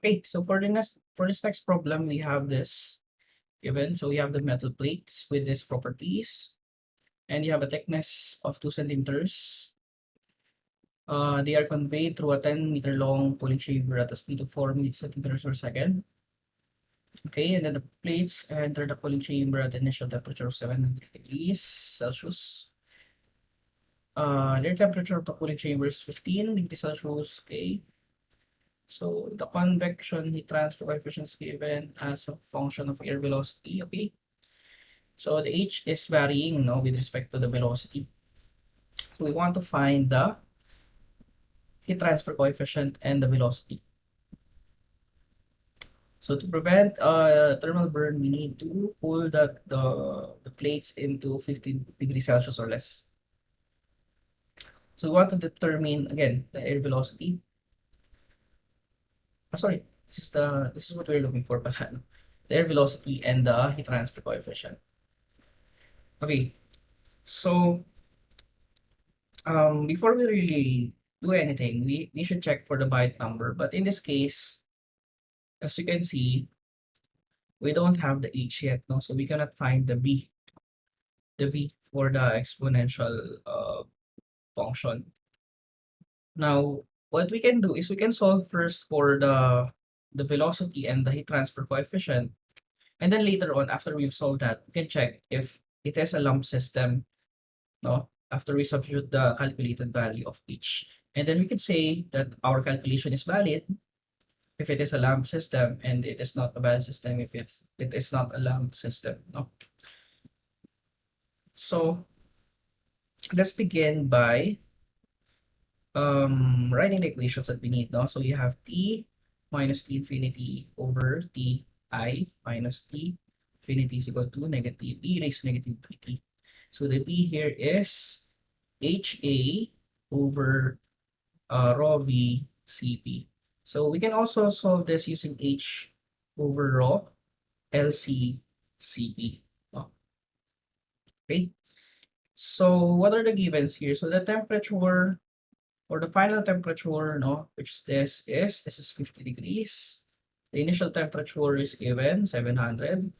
Okay, so for this next problem, we have this given. So we have the metal plates with these properties, and you have a thickness of 2 centimeters. They are conveyed through a 10-meter long cooling chamber at a speed of 4 centimeters per second. Okay, and then the plates enter the cooling chamber at the initial temperature of 700 degrees Celsius. Their temperature of the cooling chamber is 15 degrees Celsius. Okay, so the convection heat transfer coefficient is given as a function of air velocity. Okay, so the h is varying, no, with respect to the velocity. So we want to find the heat transfer coefficient and the velocity. So to prevent thermal burn, we need to cool the plates into 15 degrees Celsius or less. So we want to determine again the air velocity. Sorry, this is what we're looking for, pala, no? The air velocity and the heat transfer coefficient. Okay, so before we really do anything, we should check for the byte number. But in this case, as you can see, we don't have the h yet, no? So we cannot find the v for the exponential function. Now, what we can do is we can solve first for the velocity and the heat transfer coefficient, and then later on, after we've solved that, we can check if it is a lump system, no? After we substitute the calculated value of each. And then we can say that our calculation is valid if it is a lump system, and it is not a valid system if it is not a lump system, no? So let's begin by writing the equations that we need, no? So you have t minus t infinity over t I minus t infinity is equal to negative e raised to negative pt. So the p here is HA over rho v Cp. So we can also solve this using H over rho LC Cp. Oh, okay. So what are the givens here? So the temperature or the final temperature, no, which is this is 50 degrees. The initial temperature is given 700.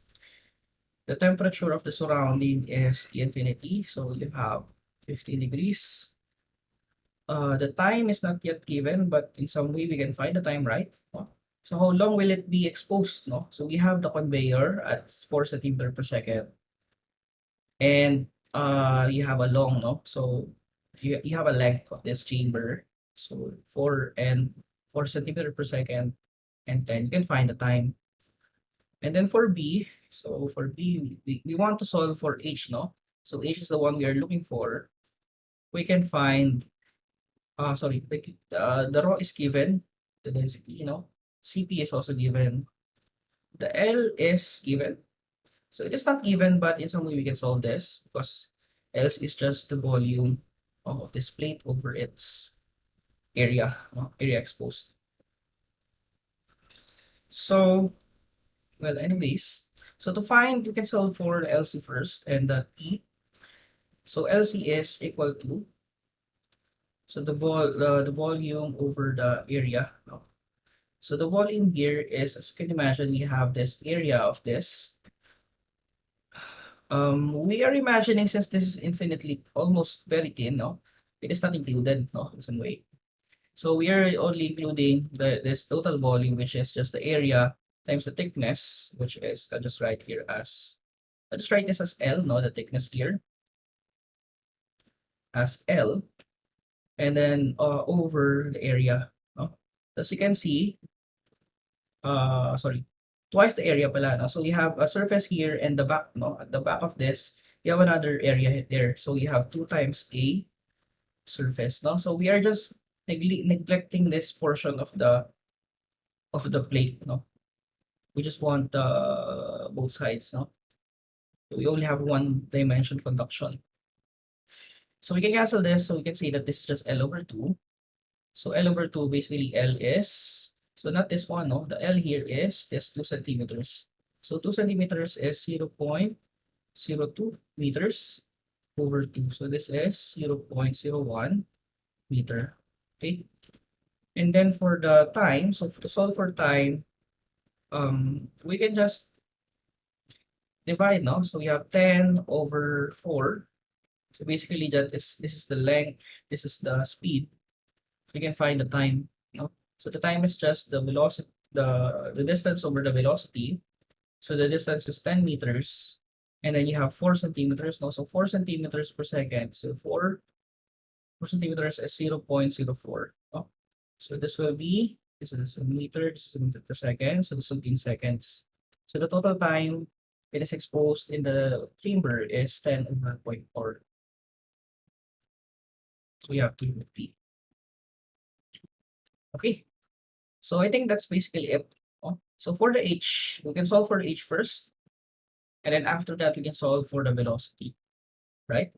The temperature of the surrounding is T infinity. So you have 50 degrees. The time is not yet given, but in some way we can find the time, right? No? So how long will it be exposed? No? So we have the conveyor at 4 centimeter per second, and you have a long, no? So you have a length of this chamber. So 4 centimeter per second, and then you can find the time. And then for B, so for B, we want to solve for H, no? So H is the one we are looking for. We can find sorry, the rho is given, the density, you know, Cp is also given, the L is given. So it is not given, but in some way we can solve this because L is just the volume of this plate over its area, area exposed. So, well, anyways, so to find, you can solve for the LC first and the E. So LC is equal to, so the volume over the area, no? So the volume here is, as you can imagine, we have this area of this. We are imagining, since this is infinitely almost very thin, no, it is not included, no, in some way. So we are only including this total volume, which is just the area times the thickness, which is I'll just write this as L, no, the thickness here as L, and then over the area, no. As you can see, sorry, twice the area pala, no? So you have a surface here and the back, no? At the back of this, you have another area there. So you have 2 times a surface, no? So we are just neglecting this portion of the plate, no? We just want both sides, no? So we only have one dimension conduction. So we can cancel this, so we can say that this is just L over 2. So L over 2, basically L is, so not this one, no? The L here is this 2 centimeters. So 2 centimeters is 0.02 meters over 2. So this is 0.01 meter. Okay. And then for the time, so to solve for time, we can just divide, no? So we have 10 over 4. So basically this is the length, this is the speed. We can find the time, no? So the time is just the velocity, the distance over the velocity. So the distance is 10 meters. And then you have 4 centimeters, no? So 4 centimeters per second. So 4 centimeters is 0.04. Oh. So this is a meter, this is a meter per second. So this will be in seconds. So the total time it is exposed in the chamber is 10 over zero point 0.4. So you have 250. Okay. So I think that's basically it. Oh. So for the h, we can solve for the h first. And then after that, we can solve for the velocity. Right?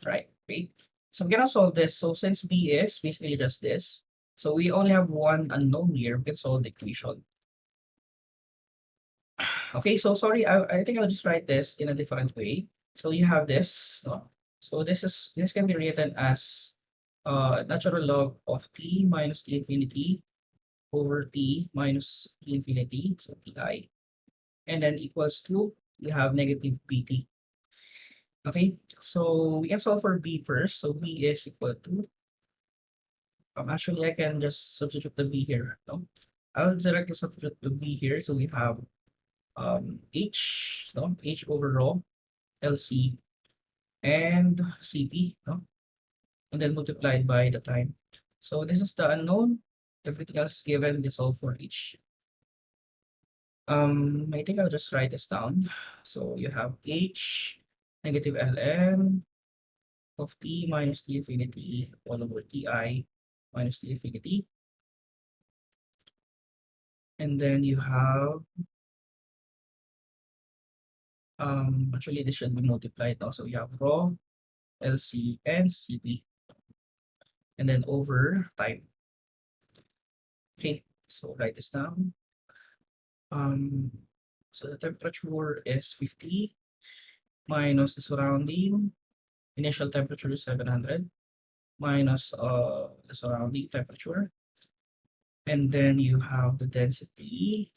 Right. Great. So we can now solve this. So since b is basically just this, so we only have one unknown here. We can solve the equation. Okay, so sorry, I think I'll just write this in a different way. So you have this, no? So this can be written as natural log of t minus t infinity over t minus t infinity, so ti, and then equals to, you have negative pt. Okay, so we can solve for b first. So b is equal to, actually I can just substitute the b here, no? I'll directly substitute the b here. So we have h, no? H over rho LC and CP, no? And then multiplied by the time. So this is the unknown. Everything else is given. This all for each. I think I'll just write this down. So you have H negative ln of t minus t infinity all over ti minus t infinity. And then you have, actually this should be multiplied now. So you have rho, LC, and CP. And then over time. Okay, so write this down. Um, so the temperature is 50 minus the surrounding initial temperature is 700 minus the surrounding temperature, and then you have the density.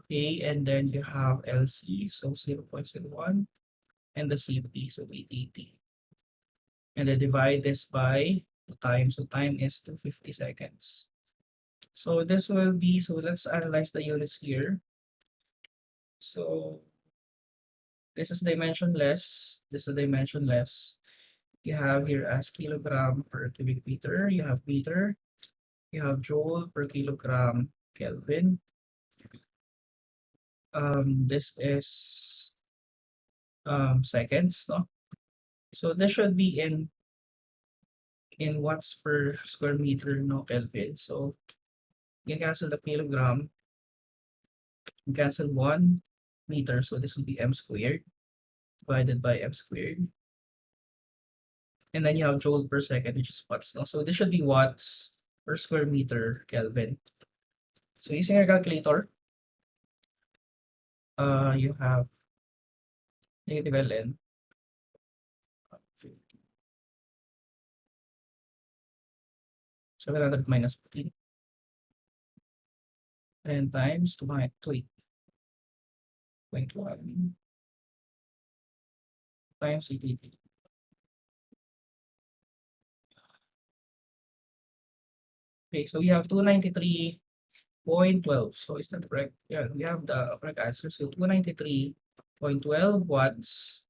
Okay, and then you have LC, so 0.01, and the CP, so 880. And then divide this by the time, so time is 250 seconds. So this will be, so let's analyze the units here. So this is dimensionless. This is dimensionless. You have here as kilogram per cubic meter. You have meter. You have joule per kilogram Kelvin. This is seconds, no? So this should be in watts per square meter, no Kelvin. So you can cancel the kilogram. You cancel 1 meter. So this will be m squared divided by m squared. And then you have joule per second, which is watts. No? So this should be watts per square meter Kelvin. So using your calculator, you have negative ln 700 minus 15 and times 2.1 times 880. Okay, so we have 293.12. So is that correct? Yeah, we have the correct answer. So 293.12 watts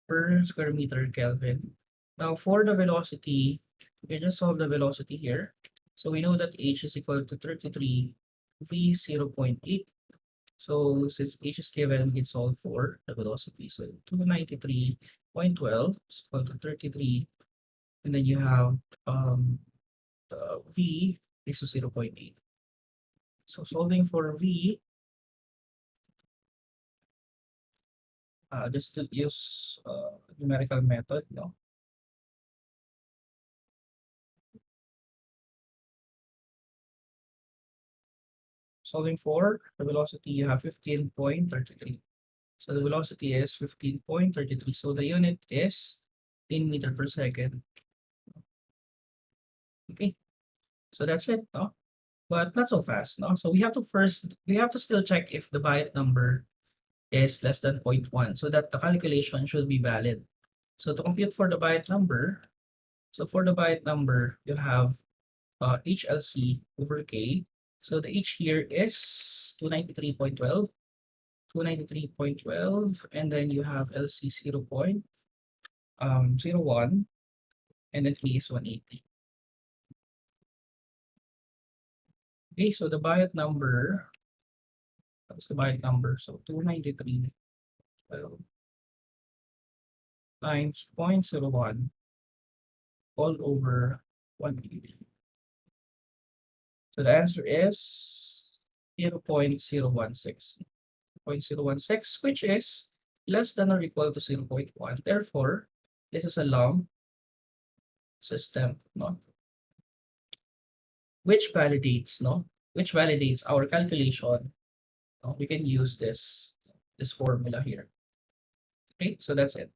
per square meter Kelvin. Now for the velocity, we can just solve the velocity here. So we know that h is equal to 33 v 0.8. So since h is given, we can solve for the velocity. So 293.12 is equal to 33. And then you have the v is to 0.8. So solving for v, just to use numerical method, no? Solving for the velocity, you have 15.33. So the velocity is 15.33. So the unit is in meter per second. Okay, so that's it, no? But not so fast, no? So we have to still check if the byte number is less than 0.1 so that the calculation should be valid. So to compute for the byte number, you have HLC over K. So the H here is 293.12, and then you have LC 0.01, and then K is 180. Okay, so the byte number, what's the byte number? So 293.12 times 0.01 all over 180. So the answer is 0.016. 0.016, which is less than or equal to 0.1. Therefore, this is a long system, no? Which validates, no? Which validates our calculation. No? We can use this formula here. Okay, so that's it.